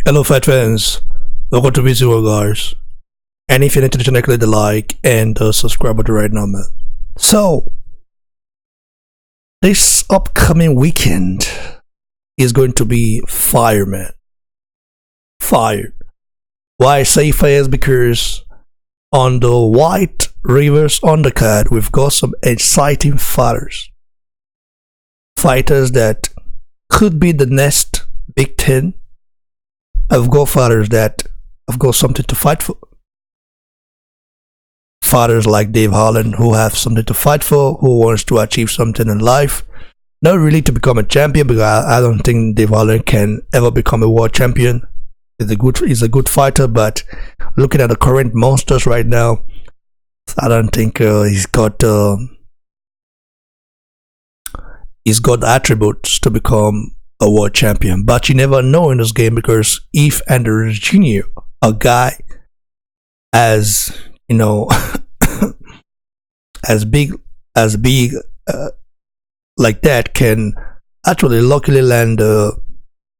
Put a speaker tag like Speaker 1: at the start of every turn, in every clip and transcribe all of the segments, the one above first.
Speaker 1: Hello, fight fans. Welcome to Visual guys. And if you're into the channel, click the like and subscribe button right now, man. So, this upcoming weekend is going to be fire, man. Fire. Why I say fire is because on the White Rivers undercard, we've got some exciting fighters. Fighters that could be the next Big Ten. I've got fighters that have got something to fight for. Fighters like Dave Holland who have something to fight for, who wants to achieve something in life. Not really to become a champion, because I don't think Dave Holland can ever become a world champion. He's a good fighter, but looking at the current monsters right now, I don't think he's got the attributes to become a world champion. But you never know in this game, because if Andrews Jr., a guy as you know as big like that, can actually luckily land a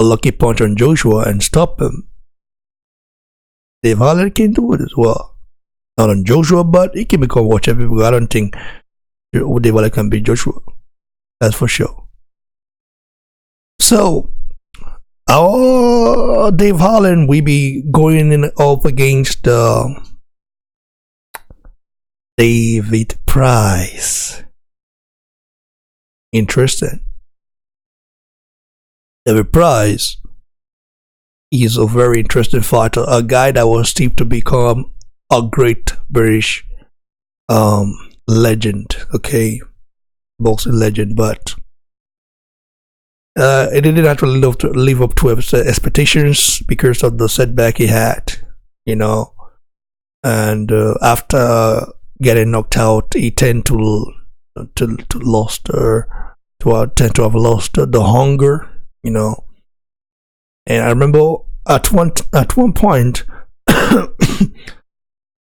Speaker 1: lucky punch on Joshua and stop him, Dave Holland can do it as well. Not on Joshua, but he can become world champion, because I don't think Dave Holland can beat Joshua. That's for sure. So, our Dave Holland, we be going in up against David Price. Interesting. David Price is a very interesting fighter, a guy that was tipped to become a great British legend, okay, boxing legend, but it didn't actually live up to expectations because of the setback he had, you know. And after getting knocked out, he tend to have lost the hunger, you know. And I remember at one point,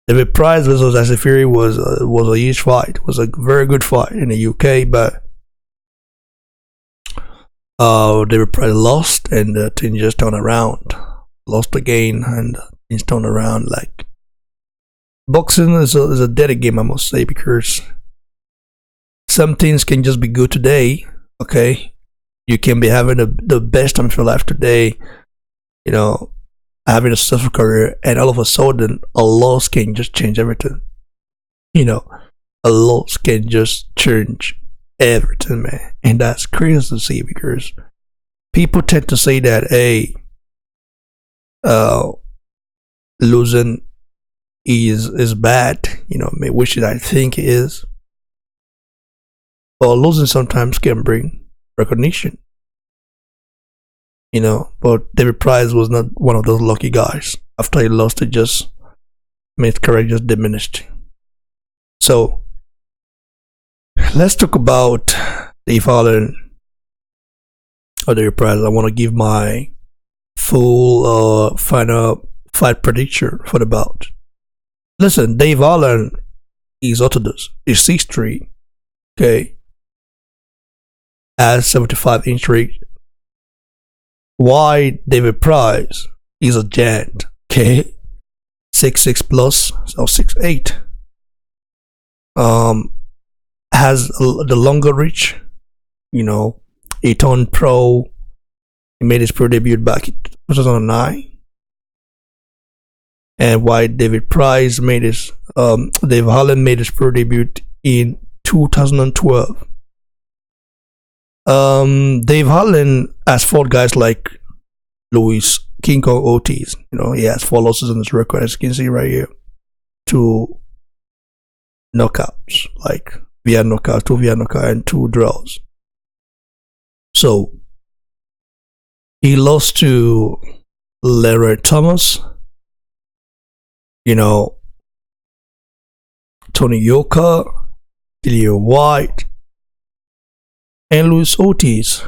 Speaker 1: David Price versus Tyson Fury was a huge fight. It was a very good fight in the UK, but David Price lost, and the thing just turned around. Lost again, and things turned around. Like, boxing is a dead game, I must say, because some things can just be good today. Okay, you can be having the best time of your life today, you know, having a successful career, and all of a sudden a loss can just change everything. You know, a loss can just change everything, man. And that's crazy to see, because people tend to say that, hey, losing is bad, you know, which I think is. But losing sometimes can bring recognition, you know. But David Price was not one of those lucky guys. After he lost, it just made his career just diminished. So let's talk about Dave Holland or David Price. I want to give my full final fight prediction for the bout. Listen, Dave Holland is orthodox. He's 6'3", okay, has 75-inch reach. Why David Price is a giant, okay, 6'6" plus, so 6'8". Has the longer reach, you know. He turned pro. He made his pro debut back in 2009. And why David Price made his Dave Holland made his pro debut in 2012. Dave Holland has fought guys like Luis King Kong Ortiz. You know, he has 4 losses on his record, as you can see right here. 2 knockouts, like via knockout, 2 via knockout, and 2 draws. So he lost to Leroy Thomas, you know, Tony Yoka, Dillian White, and Luis Ortiz.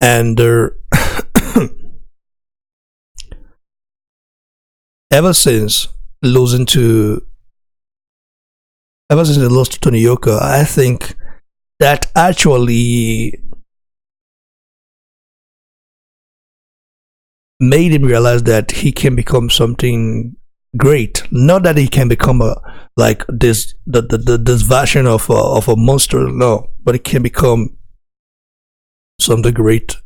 Speaker 1: And ever since they lost to Tony Yoka, I think that actually made him realize that he can become something great. Not that he can become a like this version of a monster, no, but he can become something great.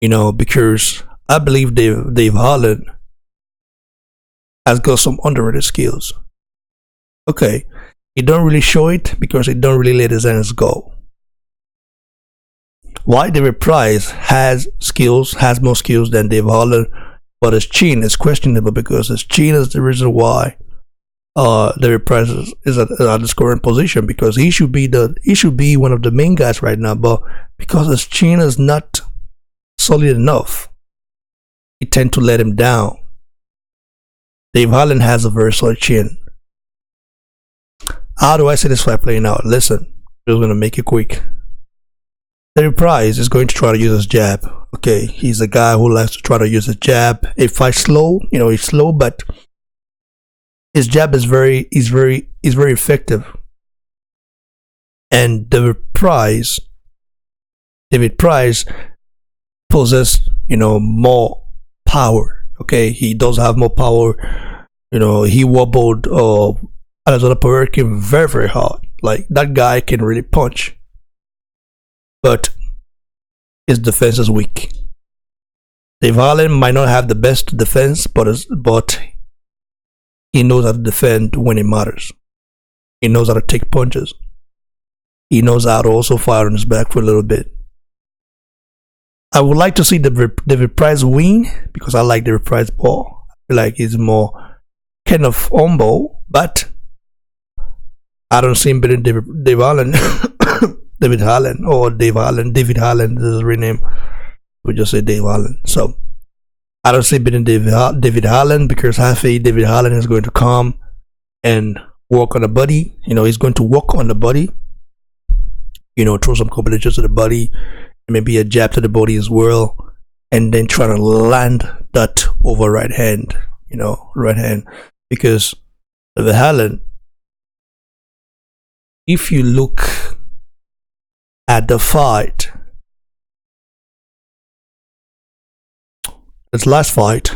Speaker 1: Because I believe Dave Holland has got some underrated skills. Okay, he don't really show it because he don't really let his hands go. Why David Price has more skills than Dave Holland, but his chin is questionable because his chin is the reason why David Price is at the scoring position, because he should be one of the main guys right now, but because his chin is not solid enough, he tend to let him down. Dave Holland has a very solid chin. How do I see this fight playing out? Listen, I'm just gonna make it quick. David Price is going to try to use his jab. Okay, he's a guy who likes to try to use his jab. He fights slow, he's slow, but his jab is very effective. And David Price possesses, more power. Okay, he does have more power. He wobbled Alexander Povetkin very, very hard. Like, that guy can really punch, but his defense is weak. Dave Holland might not have the best defense, but he knows how to defend when it matters. He knows how to take punches. He knows how to also fire on his back for a little bit. I would like to see David Price win because I like David Price ball. I feel like he's more kind of humble, but I don't see him beating Dave Holland. David Holland, this is his real name. We just say Dave Holland. So I don't see beating David Holland because I feel David Holland is going to come and work on the body. He's going to work on the body. Throw some combinations to the body, maybe a jab to the body as well, and then try to land that over right hand. Right hand, because David Holland, if you look at the fight, his last fight,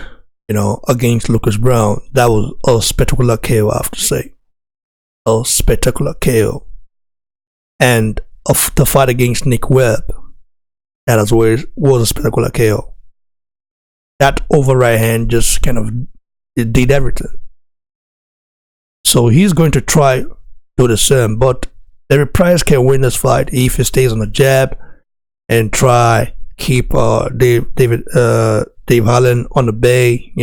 Speaker 1: against Lucas Brown, that was a spectacular KO, I have to say. A spectacular KO. And of the fight against Nick Webb, that as well was a spectacular KO. That over right hand just kind of did everything. So he's going to try to do the same, but David Price can win this fight if he stays on the jab and try keep Dave Holland on the bay.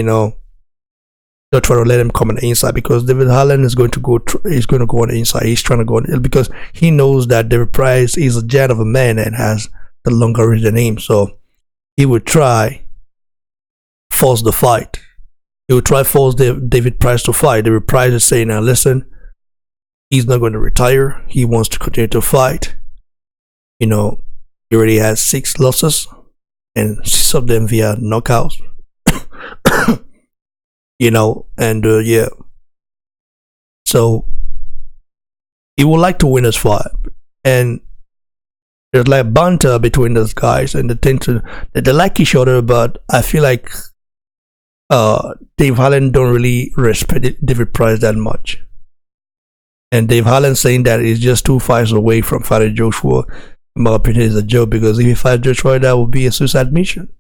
Speaker 1: Don't try to let him come on the inside, because David Holland is going to go. He's going to go on the inside. He's trying to go on because he knows that David Price is a giant of a man and has the longer reach than him. So he would try force the fight. He would try force David Price to fight. David Price is saying, "Now listen, he's not going to retire. He wants to continue to fight. He already has 6 losses, and 6 of them via knockouts." Yeah. So he would like to win this fight, and there's like banter between those guys, and they like each other, but I feel like Dave Holland don't really respect David Price that much. And Dave Holland saying that he's just 2 fights away from fighting Joshua, in my opinion, is a joke, because if he fights Joshua, that would be a suicide mission.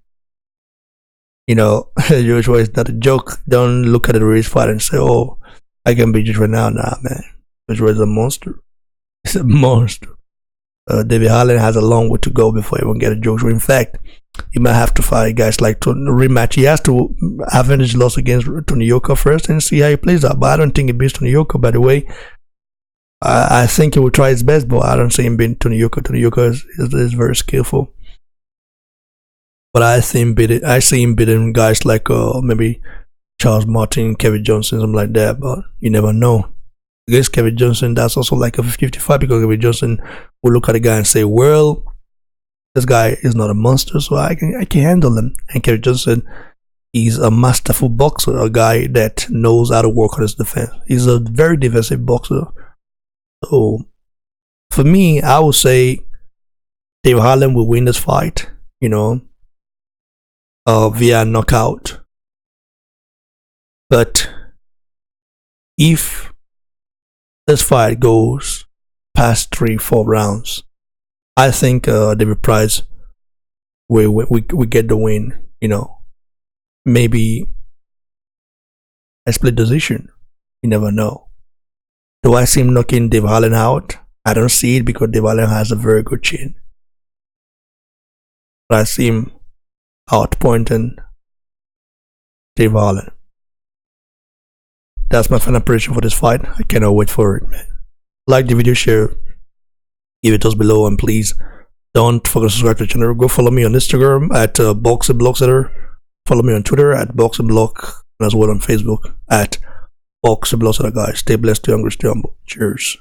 Speaker 1: Joshua is not a joke. Don't look at the race fight and say, "Oh, I can beat Joshua now." Nah, man. Joshua is a monster. He's a monster. David Holland has a long way to go before he will get a Joshua. In fact, he might have to fight guys like rematch. He has to avenge his loss against Tony Yoka first and see how he plays out. But I don't think he beats Tony Yoka, by the way. I think he will try his best, but I don't see him beating Tony Yoka. Tony Yoka is very skillful. But I see him beating guys like maybe Charles Martin, Kevin Johnson, something like that. But you never know. Against Kevin Johnson, that's also like a 50-50 because Kevin Johnson will look at the guy and say, "Well, this guy is not a monster, so I can handle him." And Kevin Johnson is a masterful boxer, a guy that knows how to work on his defense. He's a very defensive boxer. So for me, I would say Dave Holland will win this fight. via knockout. But if this fight goes past 3-4 rounds, I think David Price we get the win. You know, maybe a split decision. You never know. Do I see him knocking Dave Allen out? I don't see it because Dave Allen has a very good chin. But I see him outpointing Dave Allen. That's my final prediction for this fight. I cannot wait for it, man. Like the video, share, give it us below, and please don't forget to subscribe to the channel. Go follow me on Instagram at BoxingBlocksetter. Follow me on Twitter at BoxingBlock, and as well on Facebook at BoxingBlocksetter. Guys, stay blessed, stay hungry, stay humble. Cheers.